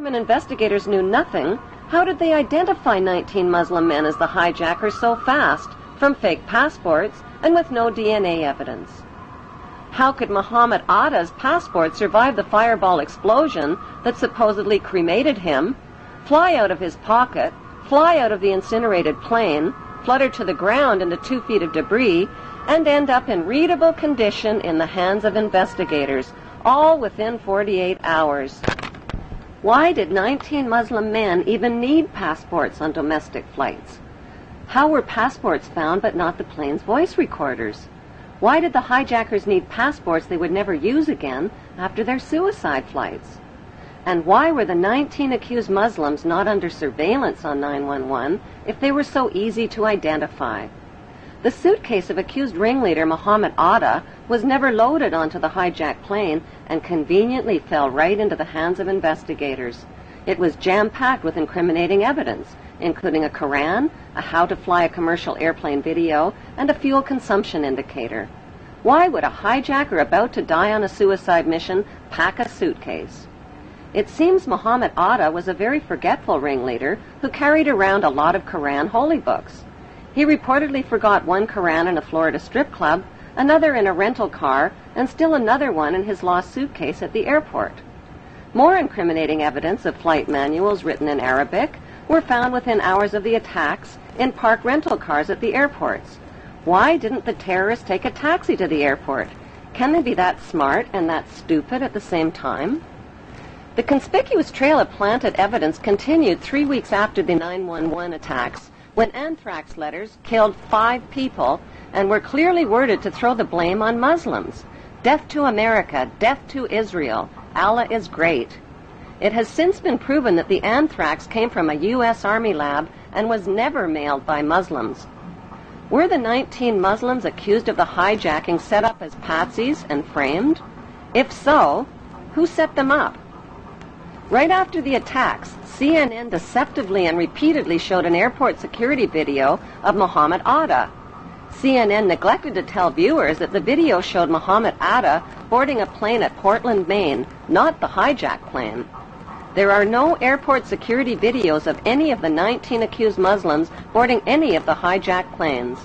Government investigators knew nothing, how did they identify 19 Muslim men as the hijackers so fast, from fake passports and with no DNA evidence? How could Muhammad Atta's passport survive the fireball explosion that supposedly cremated him, fly out of his pocket, fly out of the incinerated plane, flutter to the ground into 2 feet of debris, and end up in readable condition in the hands of investigators, all within 48 hours? Why did 19 Muslim men even need passports on domestic flights? How were passports found but not the plane's voice recorders? Why did the hijackers need passports they would never use again after their suicide flights? And why were the 19 accused Muslims not under surveillance on 911 if they were so easy to identify? The suitcase of accused ringleader Muhammad Atta was never loaded onto the hijacked plane and conveniently fell right into the hands of investigators. It was jam-packed with incriminating evidence, including a Quran, a how to fly a commercial airplane video, and a fuel consumption indicator. Why would a hijacker about to die on a suicide mission pack a suitcase? It seems Muhammad Atta was a very forgetful ringleader who carried around a lot of Quran holy books. He reportedly forgot one Quran in a Florida strip club, another in a rental car, and still another one in his lost suitcase at the airport. More incriminating evidence of flight manuals written in Arabic were found within hours of the attacks in parked rental cars at the airports. Why didn't the terrorists take a taxi to the airport? Can they be that smart and that stupid at the same time? The conspicuous trail of planted evidence continued 3 weeks after the 911 attacks, when anthrax letters killed 5 people and were clearly worded to throw the blame on Muslims. Death to America, death to Israel, Allah is great. It has since been proven that the anthrax came from a U.S. Army lab and was never mailed by Muslims. Were the 19 Muslims accused of the hijacking set up as patsies and framed? If so, who set them up? Right after the attacks, CNN deceptively and repeatedly showed an airport security video of Muhammad Atta. CNN neglected to tell viewers that the video showed Muhammad Atta boarding a plane at Portland, Maine, not the hijacked plane. There are no airport security videos of any of the 19 accused Muslims boarding any of the hijacked planes.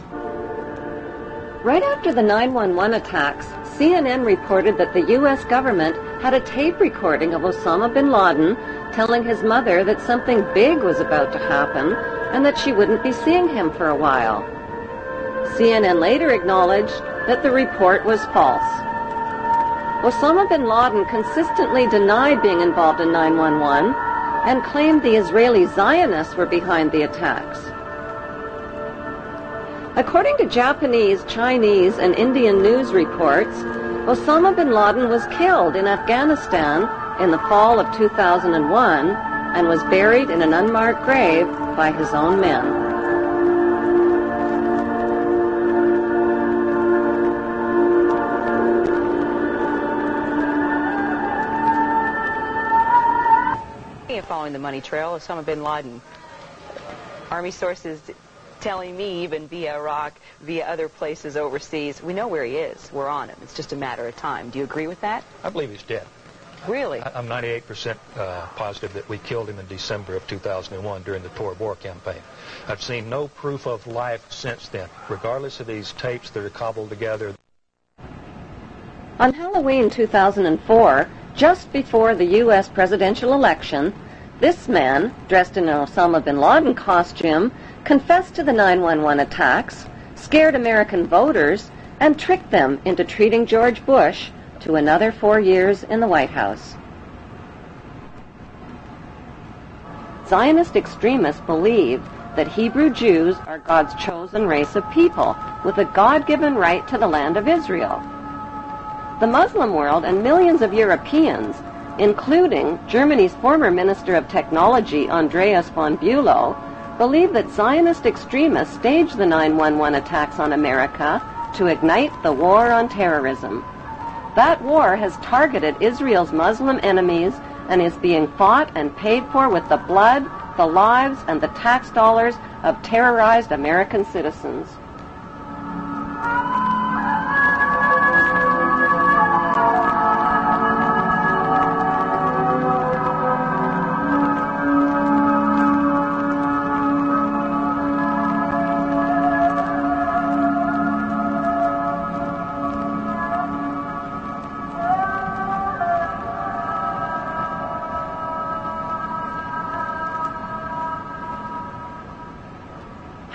Right after the 911 attacks, CNN reported that the U.S. government had a tape recording of Osama bin Laden telling his mother that something big was about to happen and that she wouldn't be seeing him for a while. CNN later acknowledged that the report was false. Osama bin Laden consistently denied being involved in 911 and claimed the Israeli Zionists were behind the attacks. According to Japanese, Chinese, and Indian news reports, Osama bin Laden was killed in Afghanistan in the fall of 2001 and was buried in an unmarked grave by his own men. Following the money trail, Osama bin Laden. Army sources telling me, even via Iraq, via other places overseas, we know where he is. We're on him. It's just a matter of time. Do you agree with that? I believe he's dead. Really? I'm 98% positive that we killed him in December of 2001 during the Tora Bora campaign. I've seen no proof of life since then, regardless of these tapes that are cobbled together. On Halloween 2004, just before the U.S. presidential election, this man, dressed in an Osama bin Laden costume, confessed to the 911 attacks, scared American voters, and tricked them into treating George Bush to another 4 years in the White House. Zionist extremists believe that Hebrew Jews are God's chosen race of people with a God-given right to the land of Israel. The Muslim world and millions of Europeans, including Germany's former Minister of Technology, Andreas von Bülow, believe that Zionist extremists staged the 911 attacks on America to ignite the war on terrorism. That war has targeted Israel's Muslim enemies and is being fought and paid for with the blood, the lives, and the tax dollars of terrorized American citizens.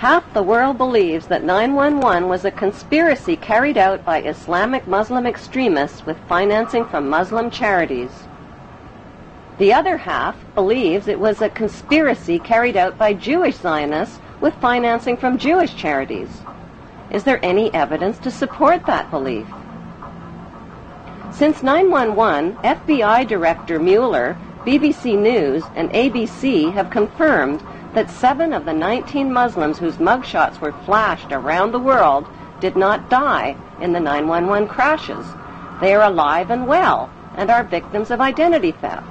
Half the world believes that 911 was a conspiracy carried out by Islamic Muslim extremists with financing from Muslim charities. The other half believes it was a conspiracy carried out by Jewish Zionists with financing from Jewish charities. Is there any evidence to support that belief? Since 911, FBI Director Mueller, BBC News, and ABC have confirmed that 7 of the 19 Muslims whose mugshots were flashed around the world did not die in the 911 crashes. They are alive and well and are victims of identity theft.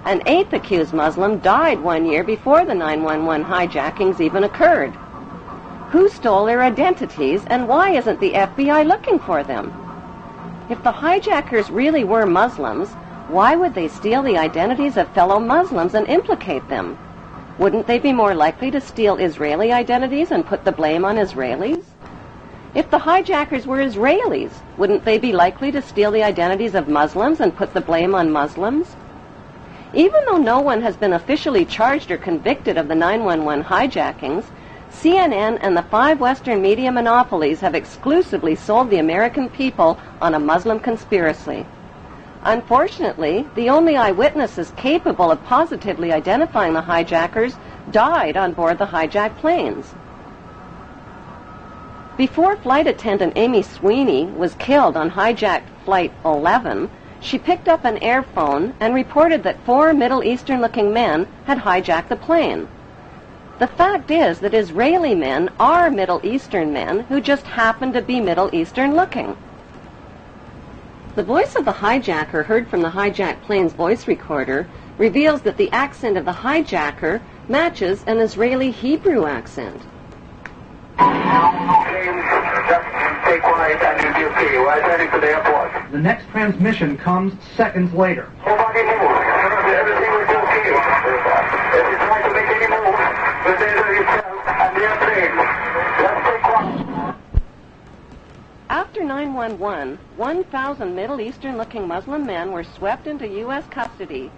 An 8th accused Muslim died 1 year before the 911 hijackings even occurred. Who stole their identities, and why isn't the FBI looking for them? If the hijackers really were Muslims, why would they steal the identities of fellow Muslims and implicate them? Wouldn't they be more likely to steal Israeli identities and put the blame on Israelis? If the hijackers were Israelis, wouldn't they be likely to steal the identities of Muslims and put the blame on Muslims? Even though no one has been officially charged or convicted of the 911 hijackings, CNN and the 5 Western media monopolies have exclusively sold the American people on a Muslim conspiracy. Unfortunately, the only eyewitnesses capable of positively identifying the hijackers died on board the hijacked planes. Before flight attendant Amy Sweeney was killed on hijacked Flight 11, she picked up an airphone and reported that 4 Middle Eastern-looking men had hijacked the plane. The fact is that Israeli men are Middle Eastern men who just happen to be Middle Eastern-looking. The voice of the hijacker heard from the hijacked plane's voice recorder reveals that the accent of the hijacker matches an Israeli Hebrew accent. Stay quiet and you'll be okay. We're heading to the airport. The next transmission comes seconds later. Nobody move. Everything will be okay. If you try to make any move, the danger yourself and the airplane. Let's stay quiet. After 911, 1,000 Middle Eastern-looking Muslim men were swept into U.S. custody,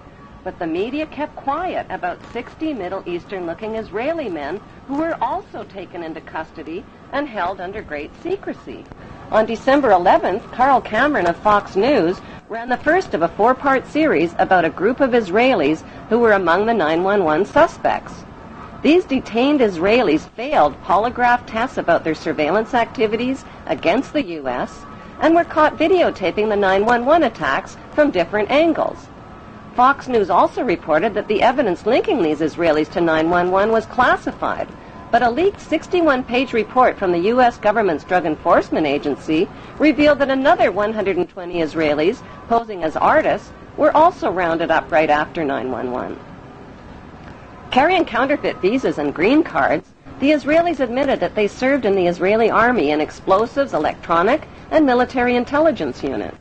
but the media kept quiet about 60 Middle Eastern-looking Israeli men who were also taken into custody and held under great secrecy. On December 11th, Carl Cameron of Fox News ran the first of a 4-part series about a group of Israelis who were among the 911 suspects. These detained Israelis failed polygraph tests about their surveillance activities against the U.S. and were caught videotaping the 911 attacks from different angles. Fox News also reported that the evidence linking these Israelis to 911 was classified, but a leaked 61-page report from the U.S. government's Drug Enforcement Agency revealed that another 120 Israelis, posing as artists, were also rounded up right after 911. Carrying counterfeit visas and green cards, the Israelis admitted that they served in the Israeli army in explosives, electronic, and military intelligence units.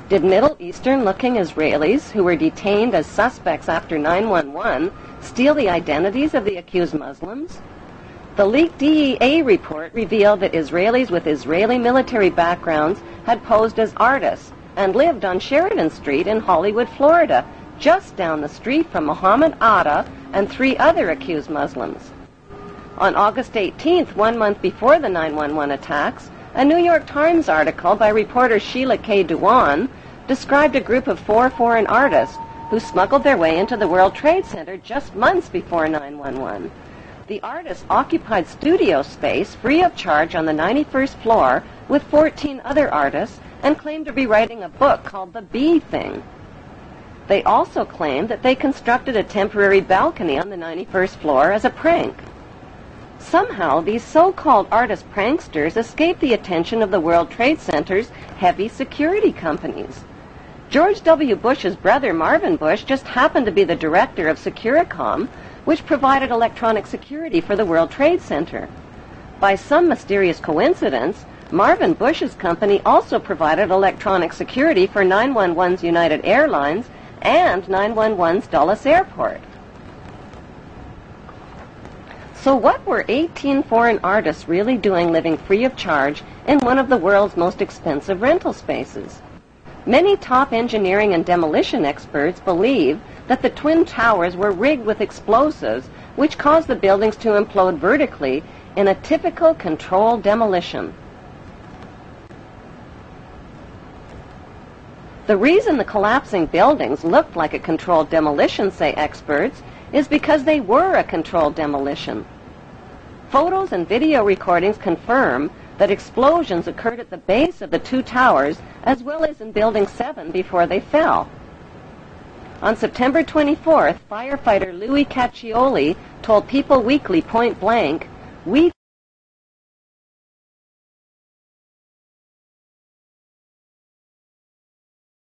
Did Middle Eastern-looking Israelis who were detained as suspects after 911 steal the identities of the accused Muslims? The leaked DEA report revealed that Israelis with Israeli military backgrounds had posed as artists and lived on Sheridan Street in Hollywood, Florida, just down the street from Mohammed Atta and 3 other accused Muslims. On August 18th, 1 month before the 911 attacks, a New York Times article by reporter Sheila K. Dewan described a group of 4 foreign artists who smuggled their way into the World Trade Center just months before 911. The artists occupied studio space free of charge on the 91st floor with 14 other artists and claimed to be writing a book called The Bee Thing. They also claimed that they constructed a temporary balcony on the 91st floor as a prank. Somehow, these so-called artist pranksters escaped the attention of the World Trade Center's heavy security companies. George W. Bush's brother, Marvin Bush, just happened to be the director of Securicom, which provided electronic security for the World Trade Center. By some mysterious coincidence, Marvin Bush's company also provided electronic security for 911's United Airlines and 911's Dulles Airport. So what were 18 foreign artists really doing living free of charge in one of the world's most expensive rental spaces? Many top engineering and demolition experts believe that the Twin Towers were rigged with explosives which caused the buildings to implode vertically in a typical controlled demolition. The reason the collapsing buildings looked like a controlled demolition, say experts, is because they were a controlled demolition. Photos and video recordings confirm that explosions occurred at the base of the two towers as well as in Building 7 before they fell. On September 24th, firefighter Louis Caccioli told People Weekly point blank, "We